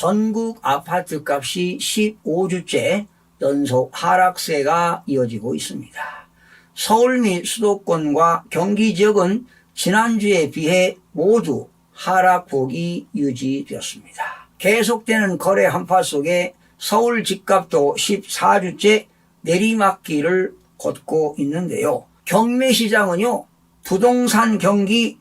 전국 아파트 값이 15주째 연속 하락세가 이어지고 있습니다. 서울 및 수도권과 경기 지역은 지난주에 비해 모두 하락폭이 유지되었습니다. 계속되는 거래 한파 속에 서울 집값도 14주째 내리막길을 걷고 있는데요. 경매시장은요, 부동산 경기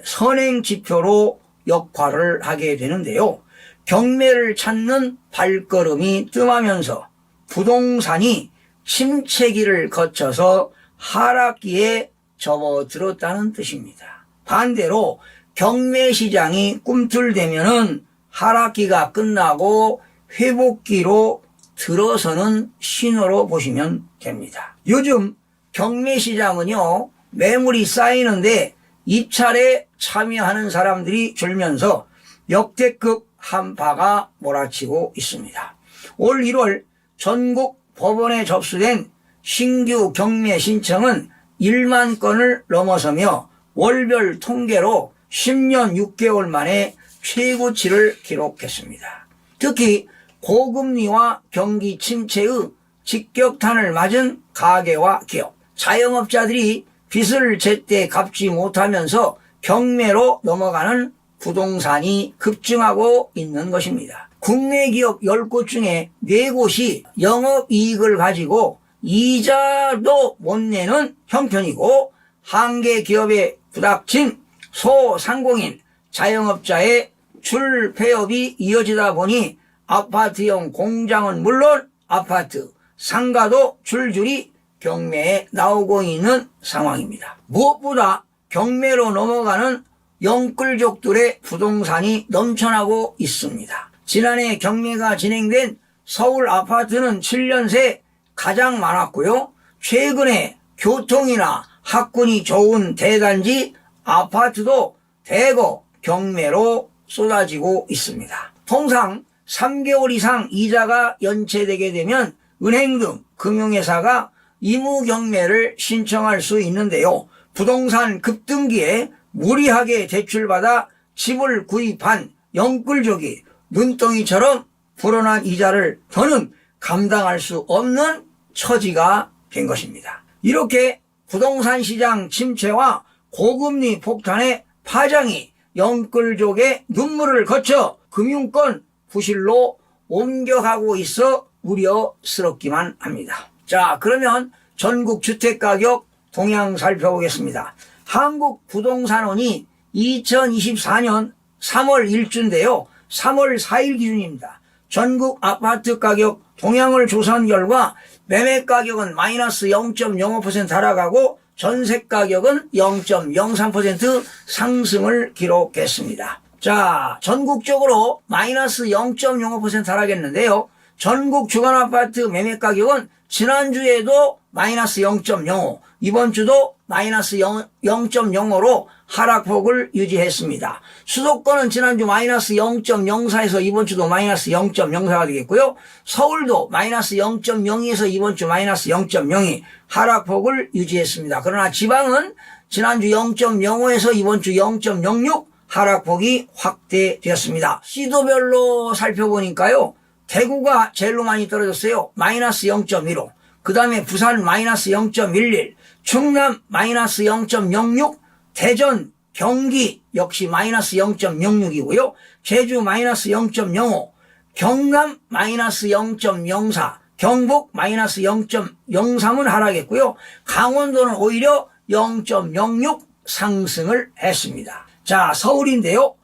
선행지표로 역할을 하게 되는데요. 경매를 찾는 발걸음이 뜸하면서 부동산이 침체기를 거쳐서 하락기에 접어들었다는 뜻입니다. 반대로 경매시장이 꿈틀대면은 하락기가 끝나고 회복기로 들어서는 신호로 보시면 됩니다. 요즘 경매시장은요, 매물이 쌓이는데 입찰에 참여하는 사람들이 줄면서 역대급 한파가 몰아치고 있습니다. 올 1월 전국 법원에 접수된 신규 경매 신청은 1만 건을 넘어서며 월별 통계로 10년 6개월 만에 최고치를 기록했습니다. 특히 고금리와 경기 침체의 직격탄을 맞은 가게와 기업, 자영업자들이 빚을 제때 갚지 못하면서 경매로 넘어가는 부동산이 급증하고 있는 것입니다. 국내 기업 10곳 중에 4곳이 영업이익을 가지고 이자도 못 내는 형편이고, 한계 기업에 부닥친 소상공인 자영업자의 줄 폐업이 이어지다 보니 아파트형 공장은 물론 아파트, 상가도 줄줄이 경매에 나오고 있는 상황입니다. 무엇보다 경매로 넘어가는 영끌족들의 부동산이 넘쳐나고 있습니다. 지난해 경매가 진행된 서울 아파트는 7년 새 가장 많았고요. 최근에 교통이나 학군이 좋은 대단지 아파트도 대거 경매로 쏟아지고 있습니다. 통상 3개월 이상 이자가 연체되게 되면 은행 등 금융회사가 임의경매를 신청할 수 있는데요. 부동산 급등기에 무리하게 대출받아 집을 구입한 영끌족이 눈덩이처럼 불어난 이자를 더는 감당할 수 없는 처지가 된 것입니다. 이렇게 부동산 시장 침체와 고금리 폭탄의 파장이 영끌족의 눈물을 거쳐 금융권 부실로 옮겨가고 있어 우려스럽기만 합니다. 자, 그러면 전국 주택가격 동향 살펴보겠습니다. 한국부동산원이 2024년 3월 1주인데요. 3월 4일 기준입니다. 전국 아파트 가격 동향을 조사한 결과 매매 가격은 마이너스 0.05% 하락하고 전세 가격은 0.03% 상승을 기록했습니다. 자, 전국적으로 마이너스 0.05% 하락했는데요. 전국 주간 아파트 매매 가격은 지난주에도 마이너스 0.05, 이번 주도 마이너스 0.05로 하락폭을 유지했습니다. 수도권은 지난주 마이너스 0.04에서 이번 주도 마이너스 0.04가 되겠고요. 서울도 마이너스 0.02에서 이번 주 마이너스 0.02 하락폭을 유지했습니다. 그러나 지방은 지난주 0.05에서 이번 주 0.06 하락폭이 확대되었습니다. 시도별로 살펴보니까요. 대구가 제일로 많이 떨어졌어요. 마이너스 0.15. 그 다음에 부산 마이너스 0.11. 충남 마이너스 0.06. 대전, 경기 역시 마이너스 0.06이고요. 제주 마이너스 0.05. 경남 마이너스 0.04. 경북 마이너스 0.03은 하락했고요. 강원도는 오히려 0.06 상승을 했습니다. 자, 서울인데요.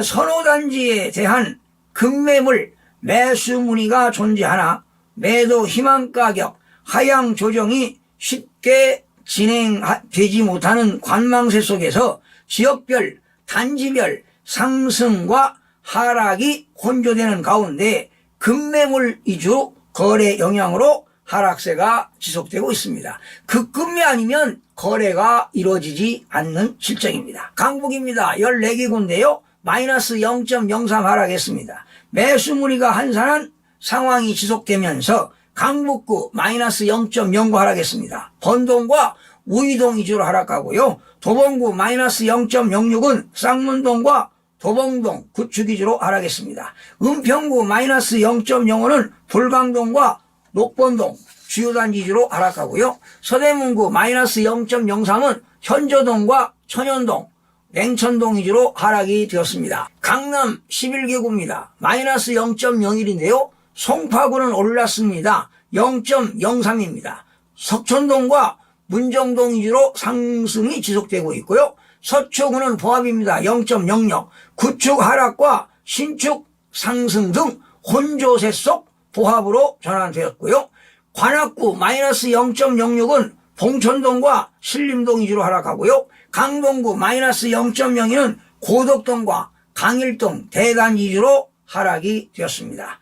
선호단지에 대한 급매물 매수 문의가 존재하나 매도 희망 가격 하향 조정이 쉽게 진행되지 못하는 관망세 속에서 지역별, 단지별 상승과 하락이 혼조되는 가운데 급매물 위주 거래 영향으로 하락세가 지속되고 있습니다. 급급매 아니면 거래가 이루어지지 않는 실정입니다. 강북입니다. 14개군데요. 마이너스 0.03 하락했습니다. 매수 문의가 한산한 상황이 지속되면서 강북구 마이너스 0.09 하락했습니다. 번동과 우이동 위주로 하락하고요. 도봉구 마이너스 0.06은 쌍문동과 도봉동 구축 위주로 하락했습니다. 은평구 마이너스 0.05는 불광동과 녹본동 주요 단지 위주로 하락하고요. 서대문구 마이너스 0.03은 현저동과 천연동, 냉천동 위주로 하락이 되었습니다. 강남 11개구입니다. 마이너스 0.01인데요. 송파구는 올랐습니다. 0.03입니다. 석천동과 문정동 위주로 상승이 지속되고 있고요. 서초구는 보합입니다. 0.00. 구축 하락과 신축 상승 등 혼조세 속 보합으로 전환되었고요. 관악구 마이너스 0.06은 봉천동과 신림동 위주로 하락하고요. 강동구 마이너스 0.02는 고덕동과 강일동 대단지 위주로 하락이 되었습니다.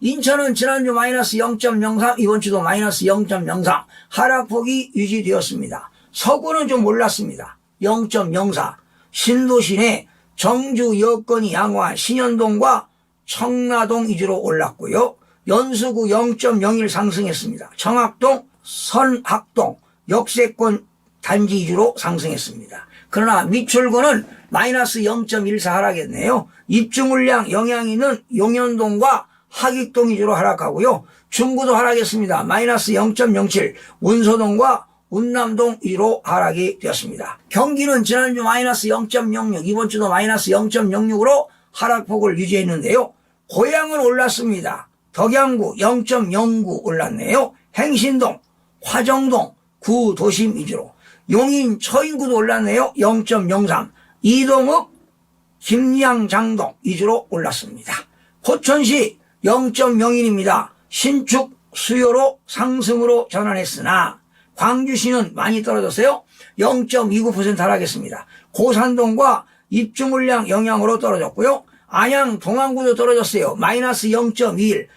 인천은 지난주 마이너스 0.03, 이번 주도 마이너스 0.03 하락폭이 유지되었습니다. 서구는 좀 올랐습니다. 0.04. 신도시 내 정주 여건이 양호한 신현동과 청라동 위주로 올랐고요. 연수구 0.01 상승했습니다. 청학동, 선학동, 역세권 단지 위주로 상승했습니다. 그러나 미출구는 마이너스 0.14 하락했네요. 입주 물량 영향이 있는 용현동과 하익동 위주로 하락하고요. 중구도 하락했습니다. 마이너스 0.07, 운소동과 운남동 위주로 하락이 되었습니다. 경기는 지난주 마이너스 0.06, 이번 주도 마이너스 0.06으로 하락폭을 유지했는데요. 고양은 올랐습니다. 덕양구 0.09 올랐네요. 행신동, 화정동, 구도심 위주로. 용인 처인구도 올랐네요. 0.03. 이동읍, 김양장동 위주로 올랐습니다. 포천시 0.01입니다. 신축 수요로 상승으로 전환했으나 광주시는 많이 떨어졌어요. 0.29% 하락했습니다. 고산동과 입주 물량 영향으로 떨어졌고요. 안양 동안구도 떨어졌어요. 마이너스 0.21.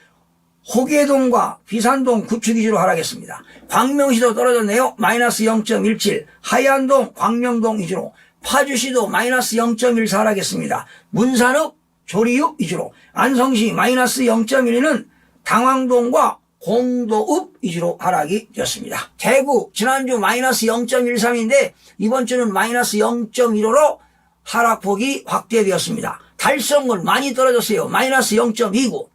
호계동과 비산동 구축 위주로 하락했습니다. 광명시도 떨어졌네요. 마이너스 0.17. 하얀동, 광명동 위주로. 파주시도 마이너스 0.14 하락했습니다. 문산읍, 조리읍 위주로. 안성시 마이너스 0.12는 당황동과 공도읍 위주로 하락이 되었습니다. 대구 지난주 마이너스 0.13인데 이번 주는 마이너스 0.15로 하락폭이 확대되었습니다. 달성은 많이 떨어졌어요. 마이너스 0.29.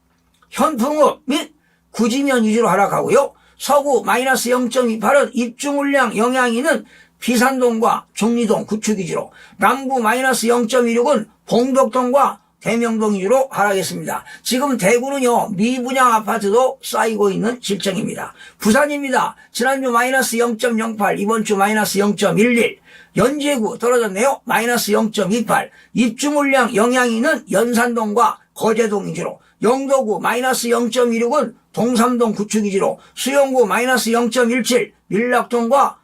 현풍읍 및 구지면 위주로 하락하고요. 서구 마이너스 0.28은 입주 물량 영향이 있는 비산동과 중리동 구축 위주로. 남구 마이너스 0.26은 봉덕동과 대명동 위주로 하락했습니다. 지금 대구는요, 미분양 아파트도 쌓이고 있는 실정입니다. 부산입니다. 지난주 마이너스 0.08, 이번 주 마이너스 0.11. 연제구 떨어졌네요. 마이너스 0.28. 입주 물량 영향이 있는 연산동과 거제동 위주로. 영도구 마이너스 0.16은 동삼동 구축 위주로. 수영구 마이너스 0.17. 밀락동과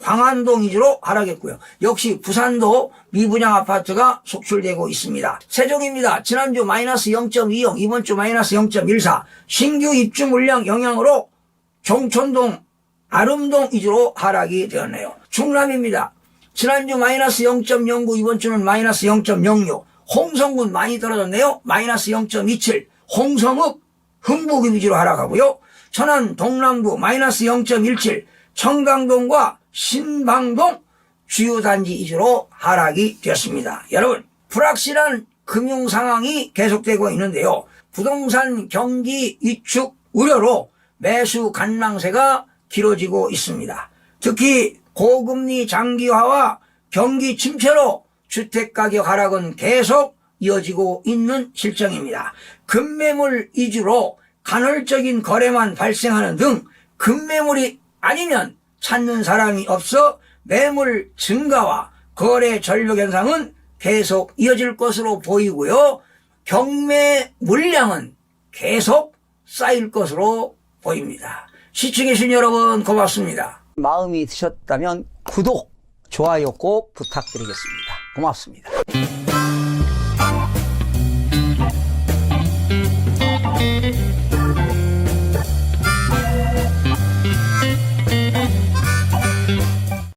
광안동 위주로 하락했고요. 역시 부산도 미분양 아파트가 속출되고 있습니다. 세종입니다. 지난주 마이너스 0.20, 이번 주 마이너스 0.14. 신규 입주 물량 영향으로 종촌동, 아름동 위주로 하락이 되었네요. 충남입니다. 지난주 마이너스 0.09, 이번 주는 마이너스 0.06. 홍성군 많이 떨어졌네요. 마이너스 0.27. 홍성읍, 흥북 위주로 하락하고요. 천안 동남구 마이너스 0.17. 청강동과 신방동 주요 단지 위주로 하락이 되었습니다. 여러분, 불확실한 금융 상황이 계속되고 있는데요. 부동산 경기 위축 우려로 매수 관망세가 길어지고 있습니다. 특히 고금리 장기화와 경기 침체로 주택가격 하락은 계속 이어지고 있는 실정입니다. 급매물 위주로 간헐적인 거래만 발생하는 등 급매물이 아니면 찾는 사람이 없어 매물 증가와 거래 절벽 현상은 계속 이어질 것으로 보이고요. 경매 물량은 계속 쌓일 것으로 보입니다. 시청해주신 여러분 고맙습니다. 마음이 드셨다면 구독, 좋아요 꼭 부탁드리겠습니다. 고맙습니다.